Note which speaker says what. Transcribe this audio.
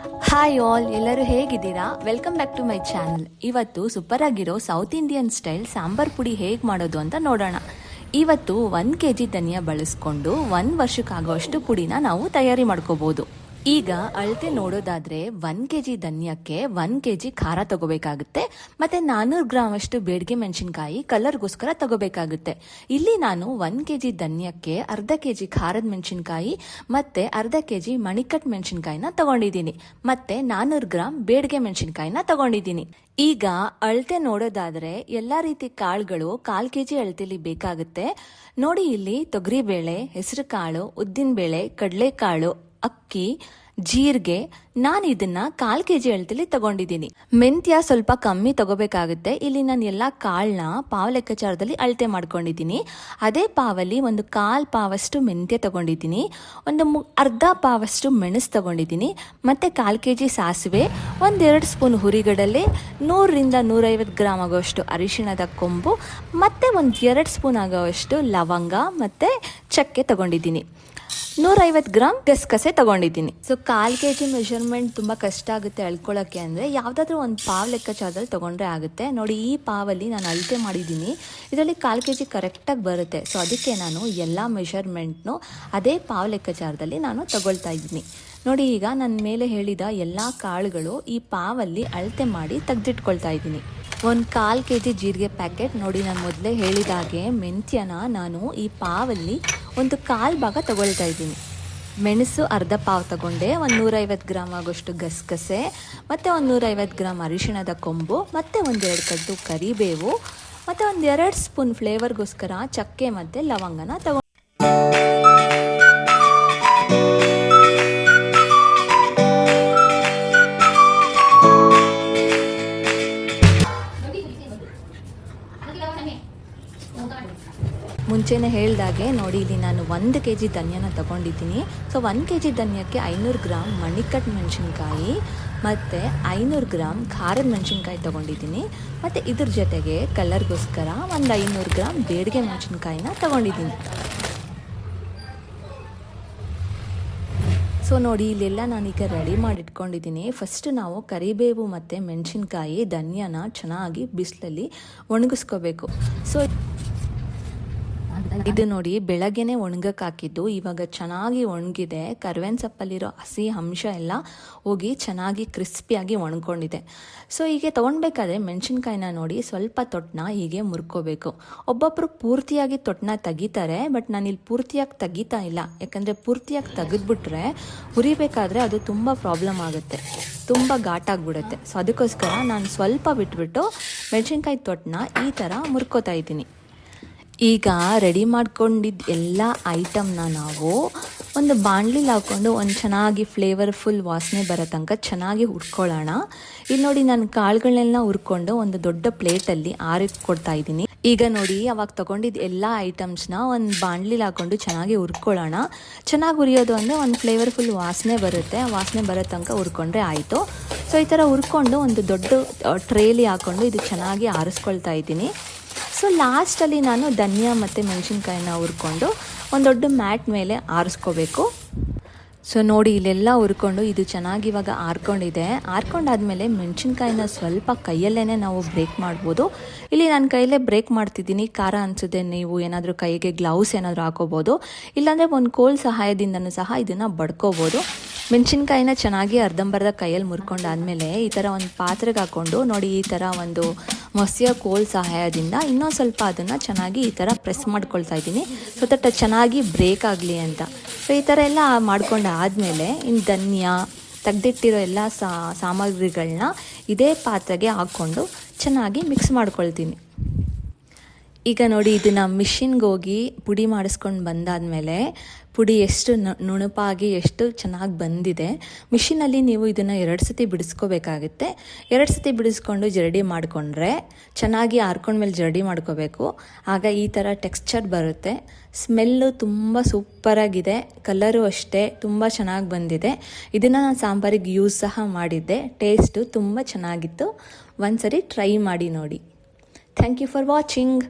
Speaker 1: Hi all, ಎಲ್ಲರೂ ಹೇಗಿದ್ದೀರಾ? Welcome back to my channel. ಇವತ್ತು ಸೂಪರ್ ಆಗಿರೋ ಸೌತ್ ಇಂಡಿಯನ್ ಸ್ಟೈಲ್ ಸಾಂಬಾರ್ ಪುಡಿ ಹೇಗೆ ಮಾಡೋದು ಅಂತ ನೋಡೋಣ. ಇವತ್ತು 1 kg ಧನಿಯಾ ಬಳಸ್ಕೊಂಡು 1 ವರ್ಷಕ್ಕಾಗುವಷ್ಟು ಪುಡಿನ ನಾವು ತಯಾರಿ ಮಾಡ್ಕೋಬಹುದು. ಈಗ ಅಳತೆ ನೋಡೋದಾದ್ರೆ 1 kg ಧನಿಯಕ್ಕೆ 1 kg ಖಾರ ತಗೋಬೇಕಾಗುತ್ತೆ. ಮತ್ತೆ 400 ಗ್ರಾಮ್ ಅಷ್ಟು ಬೇಡಿಗೆ ಮೆಣಸಿನಕಾಯಿ ಕಲರ್ಗೋಸ್ಕರ ತಗೋಬೇಕಾಗುತ್ತೆ. ಇಲ್ಲಿ ನಾನು 1 kg ಧನಿಯಕ್ಕೆ ಅರ್ಧ kg ಖಾರದ ಮೆಣಸಿನಕಾಯಿ ಮತ್ತೆ ಅರ್ಧ kg ಮಣಿಕಟ್ ಮೆಣಸಿನಕಾಯಿನ ತಗೊಂಡಿದ್ದೀನಿ. ಮತ್ತೆ 400 ಗ್ರಾಮ್ ಬೇಡಿಗೆ ಮೆಣಸಿನಕಾಯಿನ ತಗೊಂಡಿದ್ದೀನಿ. ಈಗ ಅಳತೆ ನೋಡೋದಾದ್ರೆ ಎಲ್ಲಾ ರೀತಿ ಕಾಳುಗಳು 1/4 kg ಅಳತೆಲಿ ಬೇಕಾಗುತ್ತೆ. ನೋಡಿ, ಇಲ್ಲಿ ತೊಗರಿಬೇಳೆ, ಹೆಸರು ಕಾಳು, ಉದ್ದಿನ ಬೇಳೆ, ಕಡಲೆಕಾಳು, ಅಕ್ಕಿ, ಜೀರಿಗೆ, ನಾನು ಇದನ್ನ 1/4 kg ಅಳತೆಲಿ ತಗೊಂಡಿದ್ದೀನಿ. ಮೆಂತ್ಯ ಸ್ವಲ್ಪ ಕಮ್ಮಿ ತಗೋಬೇಕಾಗುತ್ತೆ. ಇಲ್ಲಿ ನಾನು ಎಲ್ಲಾ ಕಾಳನ್ನ ಪಾವ್ ಲೆಕ್ಕಾಚಾರದಲ್ಲಿ ಅಳತೆ ಮಾಡ್ಕೊಂಡಿದ್ದೀನಿ. ಅದೇ ಪಾವಲ್ಲಿ ಒಂದು 1/4 ಪಾವಷ್ಟು ಮೆಂತ್ಯ ತಗೊಂಡಿದ್ದೀನಿ, ಒಂದು ಅರ್ಧ ಪಾವಷ್ಟು ಮೆಣಸು ತಗೊಂಡಿದ್ದೀನಿ, ಮತ್ತೆ 1/4 kg ಸಾಸಿವೆ, 1-2 ಸ್ಪೂನ್ ಹುರಿಗಡಲೆ, 100ರಿಂದ 150 ಗ್ರಾಮ್ ಆಗುವಷ್ಟು ಅರಿಶಿಣದ ಕೊಂಬು, ಮತ್ತೆ 1-2 ಸ್ಪೂನ್ ಆಗುವಷ್ಟು ಲವಂಗ ಮತ್ತೆ ಚಕ್ಕೆ ತಗೊಂಡಿದ್ದೀನಿ. 150 ಗ್ರಾಮ್ ಗಸಗಸೆ ತಗೊಂಡಿದ್ದೀನಿ. ಸೊ 1/4 kg ಮೆಷರ್ಮೆಂಟ್ ತುಂಬಾ ಕಷ್ಟ ಆಗುತ್ತೆ ಅಳ್ಕೊಳ್ಳೋಕೆ. ಅಂದ್ರೆ ಯಾವ್ದಾದ್ರು ಒಂದು ಪಾವ್ ಲೆಕ್ಕಾಚಾರದಲ್ಲಿ ತಗೊಂಡ್ರೆ ಆಗುತ್ತೆ. ನೋಡಿ, ಈ ಪಾವಲ್ಲಿ ನಾನು ಅಳತೆ ಮಾಡಿದ್ದೀನಿ. ಇದರಲ್ಲಿ 1/4 kg ಕರೆಕ್ಟಾಗಿ ಬರುತ್ತೆ. ಸೊ ಅದಕ್ಕೆ ನಾನು ಎಲ್ಲ ಮೆಷರ್ಮೆಂಟ್ನು ಅದೇ ಪಾವ್ ಲೆಕ್ಕಾಚಾರದಲ್ಲಿ ನಾನು ತಗೊಳ್ತಾ ಇದ್ದೀನಿ. ನೋಡಿ, ಈಗ ನನ್ನ ಮೇಲೆ ಹೇಳಿದ ಎಲ್ಲ ಕಾಳುಗಳು ಈ ಪಾವಲ್ಲಿ ಅಳತೆ ಮಾಡಿ ತೆಗೆದಿಟ್ಕೊಳ್ತಾ ಇದ್ದೀನಿ. 1/4 kg ಜೀರಿಗೆ ಪ್ಯಾಕೆಟ್. ನೋಡಿ, ನಾನು ಮೊದಲೇ ಹೇಳಿದಾಗೆ ಮೆಂತ್ಯನ ನಾನು ಈ ಪಾವಲ್ಲಿ ಒಂದು 1/4 ಭಾಗ ತಗೊಳ್ತಾ ಇದ್ದೀನಿ. ಮೆಣಸು ಅರ್ಧ ಪಾವ್ ತಗೊಂಡೆ, 150 ಗ್ರಾಮ್ ಆಗೋಷ್ಟು ಗಸಗಸೆ, ಮತ್ತು 150 ಗ್ರಾಮ್ ಅರಿಶಿಣದ ಕೊಂಬು, ಮತ್ತು 1-2 ಕಡ್ಡು ಕರಿಬೇವು, ಮತ್ತು 1-2 ಸ್ಪೂನ್ ಫ್ಲೇವರ್ಗೋಸ್ಕರ ಚಕ್ಕೆ ಮತ್ತು ಲವಂಗನ ತಗೊಂಡು ಮುಂಚೆನೇ ಹೇಳ್ದಾಗೆ ನೋಡಿ, ಇಲ್ಲಿ ನಾನು 1 kg ಧನಿಯಾನ ತಗೊಂಡಿದ್ದೀನಿ. ಸೊ 1 kg ಧನಿಯಕ್ಕೆ 500 ಗ್ರಾಮ್ ಮಣಿಕಟ್ ಮೆಣಸಿನ್ಕಾಯಿ ಮತ್ತು 500 ಗ್ರಾಮ್ ಖಾರದ ಮೆಣಸಿನ್ಕಾಯಿ ತಗೊಂಡಿದ್ದೀನಿ. ಮತ್ತು ಇದ್ರ ಜೊತೆಗೆ ಕಲರ್ಗೋಸ್ಕರ ಒಂದು 500 ಗ್ರಾಮ್ ಬೇಡಿಗೆ ಮೆಣಸಿನ್ಕಾಯಿನ ತಗೊಂಡಿದ್ದೀನಿ. ಸೊ ನೋಡಿ, ಇಲ್ಲೆಲ್ಲ ನಾನೀಗ ರೆಡಿ ಮಾಡಿ ಇಟ್ಕೊಂಡಿದ್ದೀನಿ. ಫಸ್ಟ್ ನಾವು ಕರಿಬೇವು ಮತ್ತು ಮೆಣಸಿನ್ಕಾಯಿ ಧನಿಯಾನ ಚೆನ್ನಾಗಿ ಬಿಸಿಲಲ್ಲಿ ಒಣಗಿಸ್ಕೋಬೇಕು. ಸೊ ಇದು ನೋಡಿ, ಬೆಳಗ್ಗೆನೆ ಒಣಗಕ್ಕೆ ಹಾಕಿದ್ದು ಇವಾಗ ಚೆನ್ನಾಗಿ ಒಣಗಿದೆ. ಕರ್ಬೇವಿನ ಸೊಪ್ಪಲ್ಲಿರೋ ಹಸಿ ಅಂಶ ಎಲ್ಲ ಹೋಗಿ ಚೆನ್ನಾಗಿ ಕ್ರಿಸ್ಪಿಯಾಗಿ ಒಣಕೊಂಡಿದೆ. ಸೊ ಹೀಗೆ ತೊಗೊಳ್ಬೇಕಾದ್ರೆ ಮೆಣಸಿನ್ಕಾಯಿನ ನೋಡಿ ಸ್ವಲ್ಪ ತೊಟ್ಟನ್ನ ಹೀಗೆ ಮುರ್ಕೋಬೇಕು. ಒಬ್ಬೊಬ್ಬರು ಪೂರ್ತಿಯಾಗಿ ತೊಟ್ಟನ್ನ ತೆಗಿತಾರೆ, ಬಟ್ ನಾನಿಲ್ಲಿ ಪೂರ್ತಿಯಾಗಿ ತೆಗಿತಾ ಇಲ್ಲ. ಯಾಕಂದರೆ ಪೂರ್ತಿಯಾಗಿ ತೆಗೆದ್ಬಿಟ್ರೆ ಹುರಿಬೇಕಾದ್ರೆ ಅದು ತುಂಬ ಪ್ರಾಬ್ಲಮ್ ಆಗುತ್ತೆ, ತುಂಬ ಘಾಟಾಗ್ಬಿಡುತ್ತೆ. ಸೊ ಅದಕ್ಕೋಸ್ಕರ ನಾನು ಸ್ವಲ್ಪ ಬಿಟ್ಬಿಟ್ಟು ಮೆಣಸಿನ್ಕಾಯಿ ತೊಟ್ಟನ್ನ ಈ ಥರ ಮುರ್ಕೋತಾ ಇದ್ದೀನಿ. ಈಗ ರೆಡಿ ಮಾಡ್ಕೊಂಡಿದ್ದ ಎಲ್ಲ ಐಟಮ್ನ ನಾವು ಒಂದು ಬಾಣಲಿಲಿ ಹಾಕ್ಕೊಂಡು ಒಂದು ಚೆನ್ನಾಗಿ ಫ್ಲೇವರ್ಫುಲ್ ವಾಸನೆ ಬರೋ ತನಕ ಚೆನ್ನಾಗಿ ಹುರ್ಕೊಳ್ಳೋಣ. ಇಲ್ಲಿ ನೋಡಿ, ನಾನು ಕಾಳುಗಳನ್ನೆಲ್ಲ ಹುರ್ಕೊಂಡು ಒಂದು ದೊಡ್ಡ ಪ್ಲೇಟಲ್ಲಿ ಆರಿಟ್ಕೊಡ್ತಾ ಇದ್ದೀನಿ. ಈಗ ನೋಡಿ, ಅವಾಗ ತೊಗೊಂಡಿದ್ದ ಎಲ್ಲ ಐಟಮ್ಸ್ನ ಒಂದು ಬಾಣಲಿಲಿ ಹಾಕ್ಕೊಂಡು ಚೆನ್ನಾಗಿ ಹುರ್ಕೊಳ್ಳೋಣ. ಚೆನ್ನಾಗಿ ಹುರಿಯೋದು ಅಂದರೆ ಒಂದು ಫ್ಲೇವರ್ಫುಲ್ ವಾಸನೆ ಬರುತ್ತೆ. ಆ ವಾಸನೆ ಬರೋ ತನಕ ಹುರ್ಕೊಂಡ್ರೆ ಆಯಿತು. ಸೊ ಈ ಥರ ಹುರ್ಕೊಂಡು ಒಂದು ದೊಡ್ಡ ಟ್ರೇಲಿ ಹಾಕ್ಕೊಂಡು ಇದು ಚೆನ್ನಾಗಿ ಆರಿಸ್ಕೊಳ್ತಾ ಇದ್ದೀನಿ. ಸೊ ಲಾಸ್ಟಲ್ಲಿ ನಾನು ಧನಿಯಾ ಮತ್ತು ಮೆಣಸಿನ್ಕಾಯಿನ ಹುರ್ಕೊಂಡು ಒಂದು ದೊಡ್ಡ ಮ್ಯಾಟ್ ಮೇಲೆ ಆರಿಸ್ಕೋಬೇಕು. ಸೊ ನೋಡಿ, ಇಲ್ಲೆಲ್ಲ ಹುರ್ಕೊಂಡು ಇದು ಚೆನ್ನಾಗಿ ಇವಾಗ ಆರ್ಕೊಂಡಿದೆ. ಆರ್ಕೊಂಡಾದ್ಮೇಲೆ ಮೆಣಸಿನ್ಕಾಯಿನ ಸ್ವಲ್ಪ ಕೈಯಲ್ಲೇ ನಾವು ಬ್ರೇಕ್ ಮಾಡ್ಬೋದು. ಇಲ್ಲಿ ನಾನು ಕೈಯಲ್ಲೇ ಬ್ರೇಕ್ ಮಾಡ್ತಿದ್ದೀನಿ. ಖಾರ ಅನಿಸುತ್ತೆ, ನೀವು ಏನಾದರೂ ಕೈಗೆ ಗ್ಲೌಸ್ ಏನಾದರೂ ಹಾಕೋಬೋದು, ಇಲ್ಲಾಂದರೆ ಒಂದು ಕೋಲ್ ಸಹಾಯದಿಂದನೂ ಸಹ ಇದನ್ನು ಬಡ್ಕೋಬೋದು. ಮೆಣಸಿನ್ಕಾಯಿನ ಚೆನ್ನಾಗಿ ಅರ್ಧಂಬರ್ಧ ಕೈಯಲ್ಲಿ ಮುರ್ಕೊಂಡಾದ್ಮೇಲೆ ಈ ಥರ ಒಂದು ಪಾತ್ರೆಗೆ ಹಾಕ್ಕೊಂಡು ನೋಡಿ, ಈ ಥರ ಒಂದು ಮೊಸೆಯ ಕೋಲ್ ಸಹಾಯದಿಂದ ಇನ್ನೊಂದು ಸ್ವಲ್ಪ ಅದನ್ನು ಚೆನ್ನಾಗಿ ಈ ಥರ ಪ್ರೆಸ್ ಮಾಡ್ಕೊಳ್ತಾ ಇದ್ದೀನಿ, ಸೊ ದಟ್ ಚೆನ್ನಾಗಿ ಬ್ರೇಕ್ ಆಗಲಿ ಅಂತ. ಸೊ ಈ ಥರ ಎಲ್ಲ ಮಾಡ್ಕೊಂಡು ಆದಮೇಲೆ ಇನ್ನು ಧನಿಯಾ ತೆಗೆದಿಟ್ಟಿರೋ ಎಲ್ಲ ಸಾಮಗ್ರಿಗಳನ್ನ ಇದೇ ಪಾತ್ರೆಗೆ ಹಾಕ್ಕೊಂಡು ಚೆನ್ನಾಗಿ ಮಿಕ್ಸ್ ಮಾಡ್ಕೊಳ್ತೀನಿ. ಈಗ ನೋಡಿ, ಇದನ್ನು ಮಿಷಿನ್ಗೆ ಹೋಗಿ ಪುಡಿ ಮಾಡಿಸ್ಕೊಂಡು ಬಂದಾದಮೇಲೆ ಪುಡಿ ಎಷ್ಟು ನುಣುಪಾಗಿ ಎಷ್ಟು ಚೆನ್ನಾಗಿ ಬಂದಿದೆ. ಮಿಷಿನಲ್ಲಿ ನೀವು ಇದನ್ನು 2 ಸತಿ ಬಿಡಿಸ್ಕೋಬೇಕಾಗುತ್ತೆ. 2 ಸತಿ ಬಿಡಿಸ್ಕೊಂಡು ಜರಡಿ ಮಾಡಿಕೊಂಡ್ರೆ ಚೆನ್ನಾಗಿ ಆರ್ಕೊಂಡ್ಮೇಲೆ ಜರಡಿ ಮಾಡ್ಕೋಬೇಕು. ಆಗ ಈ ಥರ ಟೆಕ್ಸ್ಚರ್ ಬರುತ್ತೆ. ಸ್ಮೆಲ್ಲು ತುಂಬ ಸೂಪರಾಗಿದೆ, ಕಲರು ಅಷ್ಟೇ ತುಂಬ ಚೆನ್ನಾಗಿ ಬಂದಿದೆ. ಇದನ್ನು ನಾನು ಸಾಂಬಾರಿಗೆ ಯೂಸ್ ಸಹ ಮಾಡಿದ್ದೆ. ಟೇಸ್ಟು ತುಂಬ ಚೆನ್ನಾಗಿತ್ತು. ಒಂದ್ಸರಿ ಟ್ರೈ ಮಾಡಿ ನೋಡಿ. Thank you for watching.